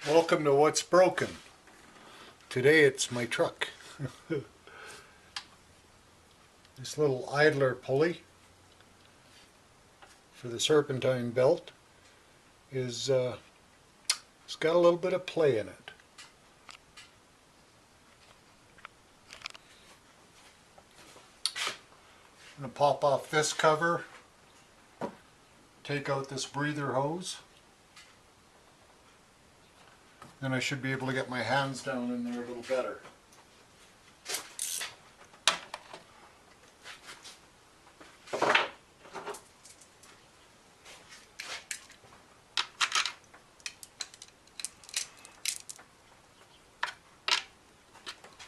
Welcome to What's Broken. Today it's my truck. This little idler pulley for the serpentine belt is it's got a little bit of play in it. I'm going to pop off this cover, take out this breather hose. Then I should be able to get my hands down in there a little better.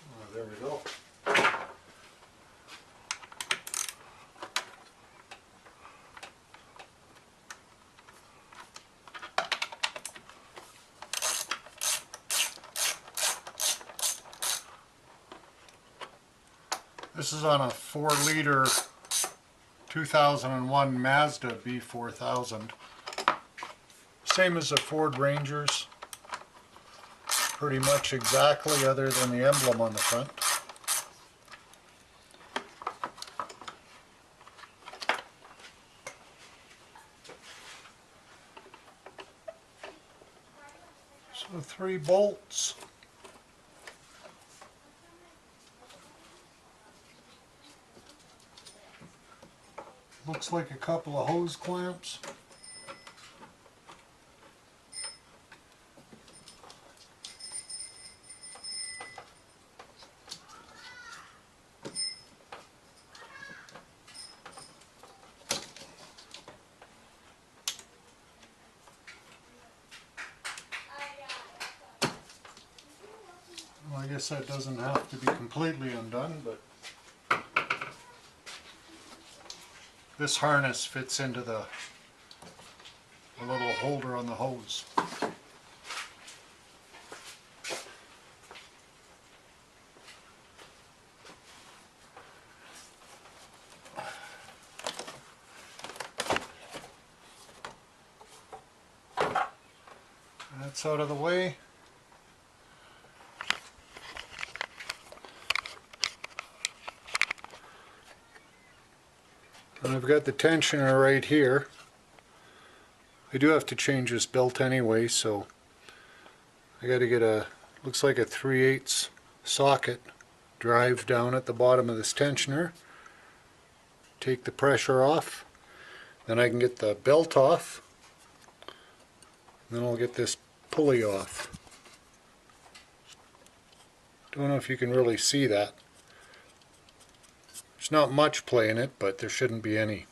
Oh, there we go. This is on a 4-liter 2001 Mazda B4000. Same as the Ford Rangers. Pretty much exactly, other than the emblem on the front. So 3 bolts. Looks like a couple of hose clamps. Well, I guess that doesn't have to be completely undone, but this harness fits into the little holder on the hose. That's out of the way. And I've got the tensioner right here. I do have to change this belt anyway, so I got to get a, looks like a 3/8 socket drive down at the bottom of this tensioner. Take the pressure off. Then I can get the belt off. Then I'll get this pulley off. Don't know if you can really see that. There's not much play in it, but there shouldn't be any.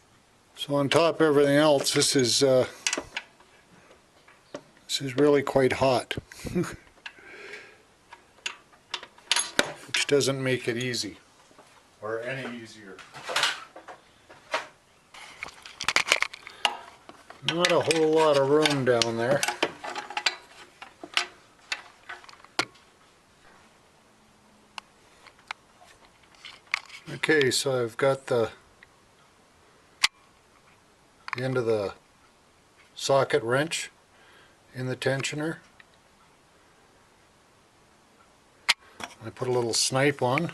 So on top of everything else, this is really quite hot, which doesn't make it easy, or any easier. Not a whole lot of room down there. Okay, so I've got the end of the socket wrench in the tensioner. I put a little snipe on.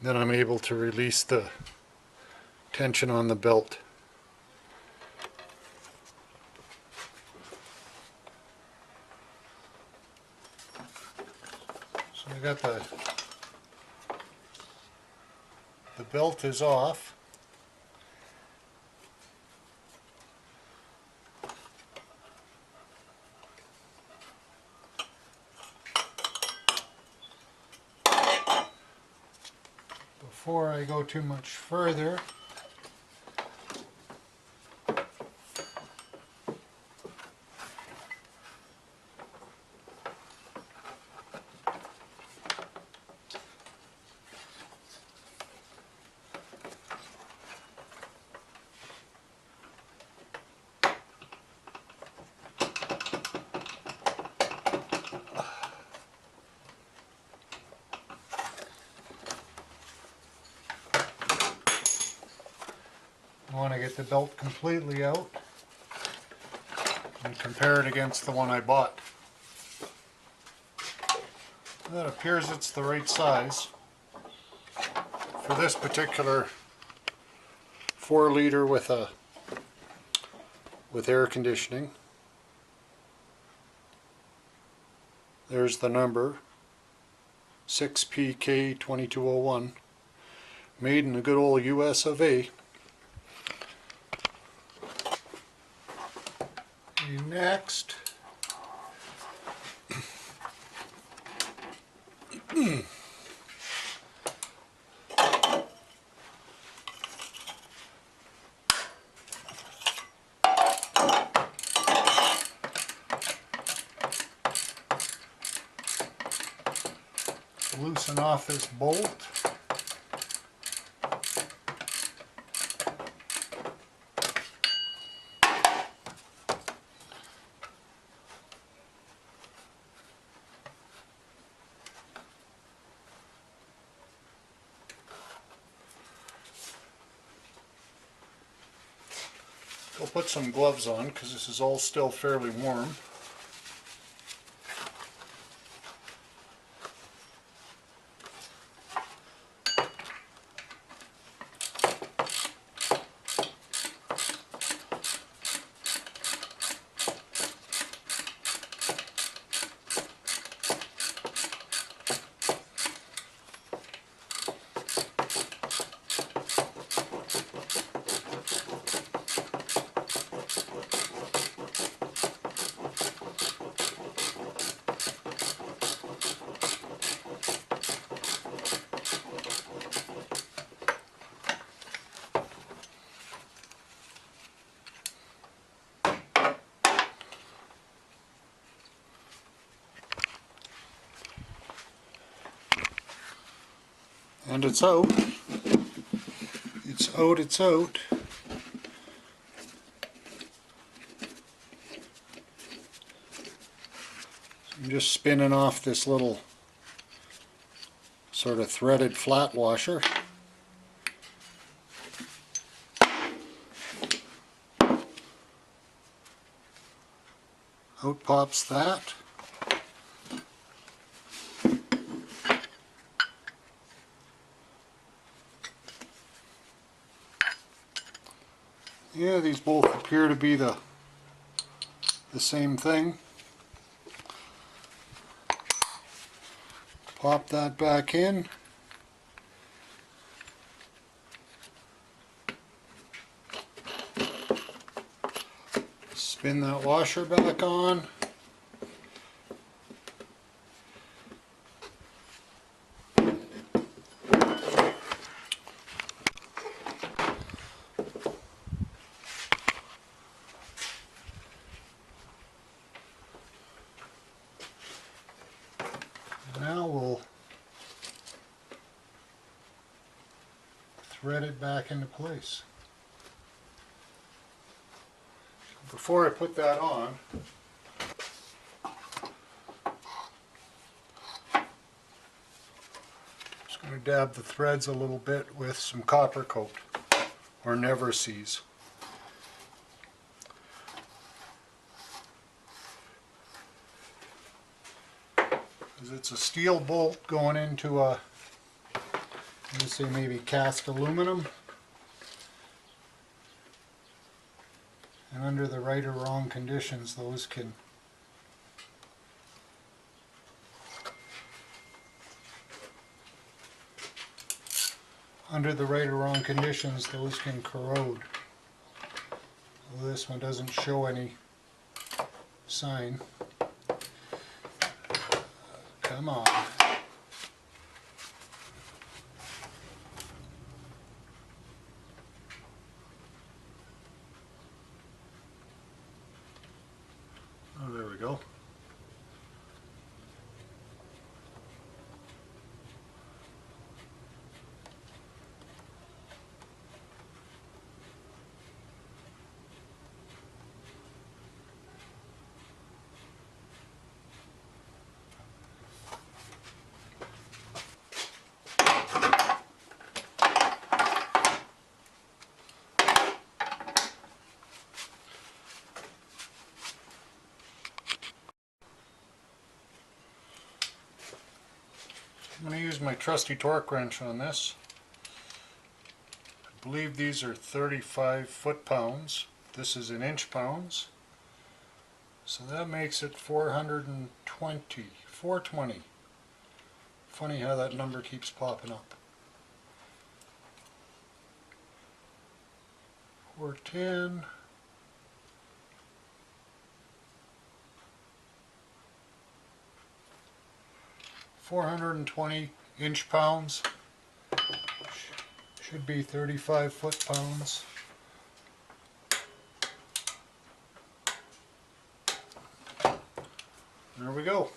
Then I'm able to release the tension on the belt. So I got the belt is off. Before I go too much further, I want to get the belt completely out. and compare it against the one I bought. That appears it's the right size for this particular 4-liter with air conditioning. There's the number 6PK2201, made in the good old US of A. Next, loosen off this bolt. I'll put some gloves on because this is all still fairly warm. And it's out. It's out, it's out. I'm just spinning off this little sort of threaded flat washer. Out pops that. Yeah, these both appear to be the same thing. Pop that back in. Spin that washer back on. Now we'll thread it back into place. Before I put that on, I'm just going to dab the threads a little bit with some copper coat or Never Seas. It's a steel bolt going into a, let's say maybe cast aluminum, and under the right or wrong conditions those can corrode. Well, this one doesn't show any sign. Come on. Oh, there we go. I'm going to use my trusty torque wrench on this. I believe these are 35 foot-pounds. This is in inch-pounds. So that makes it 420. Funny how that number keeps popping up. 410. $420 inch-pounds. Should be 35 foot-pounds. There we go.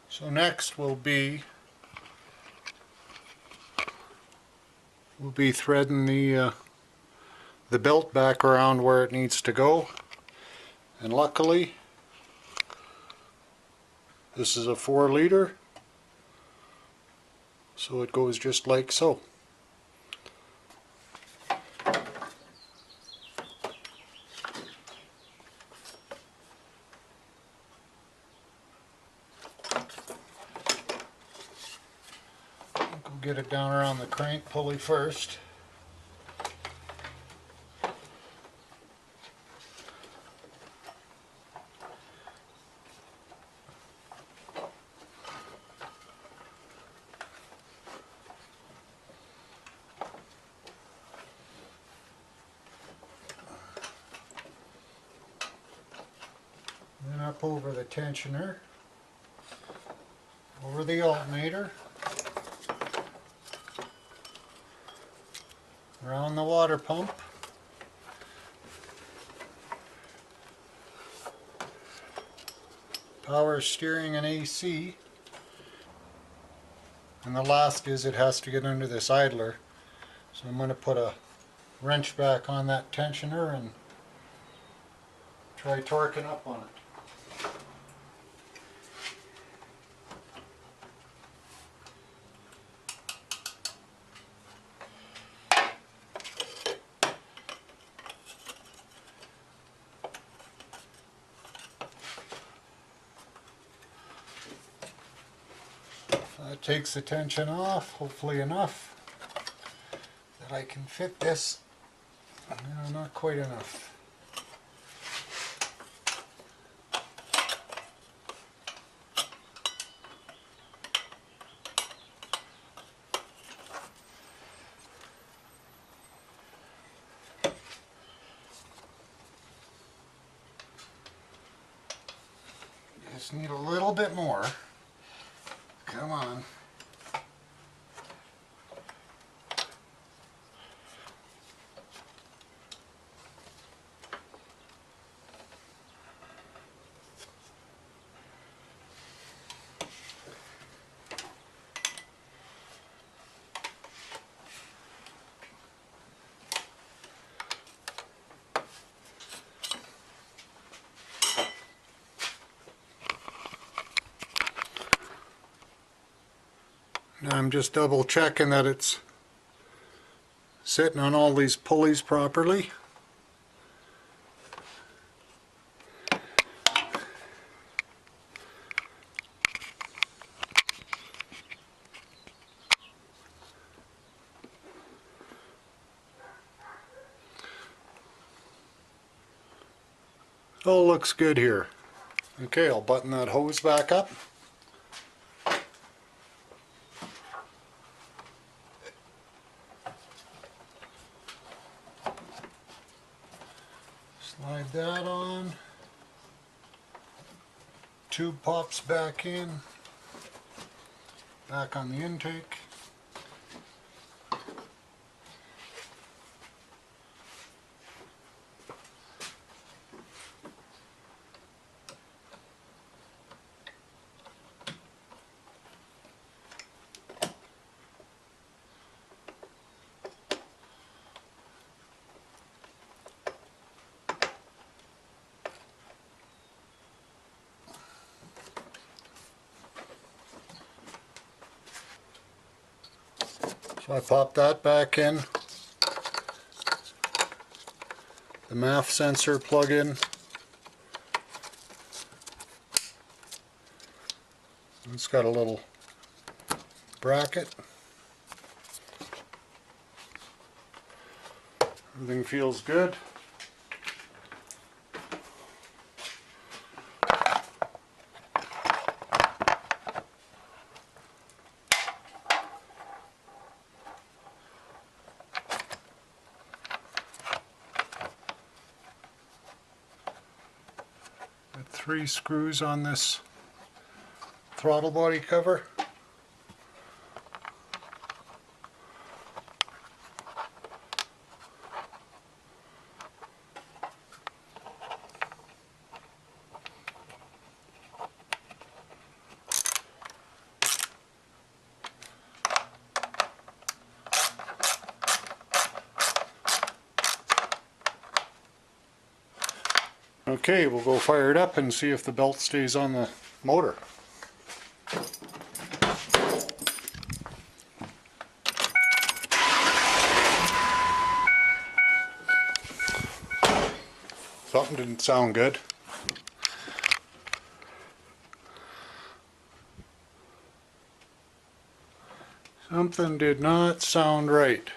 So next we'll be threading the belt back around where it needs to go, and luckily this is a 4-liter, so it goes just like so. We'll get it down around the crank pulley first. Then up over the tensioner, over the alternator, around the water pump, power steering and AC, and the last is it has to get under this idler. So I'm going to put a wrench back on that tensioner and try torquing up on it. That takes the tension off, hopefully enough that I can fit this. No, not quite enough. Just need a little bit more. Come on. Now I'm just double checking that it's sitting on all these pulleys properly. All looks good here. Okay, I'll button that hose back up. Slide that on. Tube pops back in. Back on the intake. So I pop that back in. the MAF sensor plug-in. It's got a little bracket. Everything feels good. Got 3 screws on this throttle body cover. Okay, we'll go fire it up and see if the belt stays on the motor. Something didn't sound good. Something did not sound right.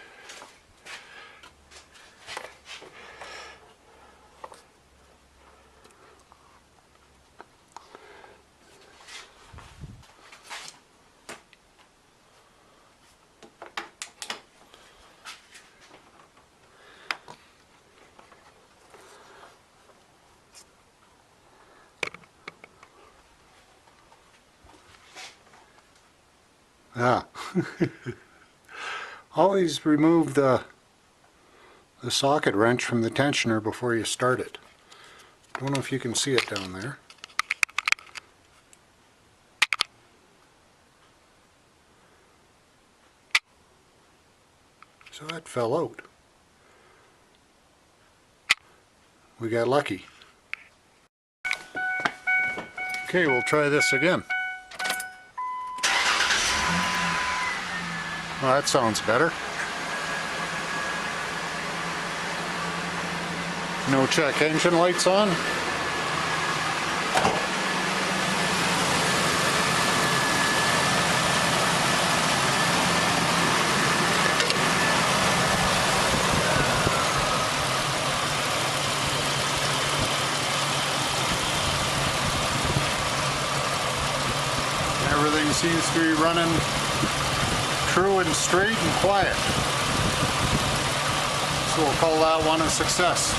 Ah. Always remove the socket wrench from the tensioner before you start it. Don't know if you can see it down there. So that fell out. We got lucky. Okay, we'll try this again. Well, that sounds better. No check engine lights on. Everything seems to be running true and straight and quiet. So we'll call that one a success.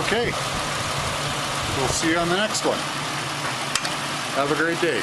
Okay, we'll see you on the next one. Have a great day.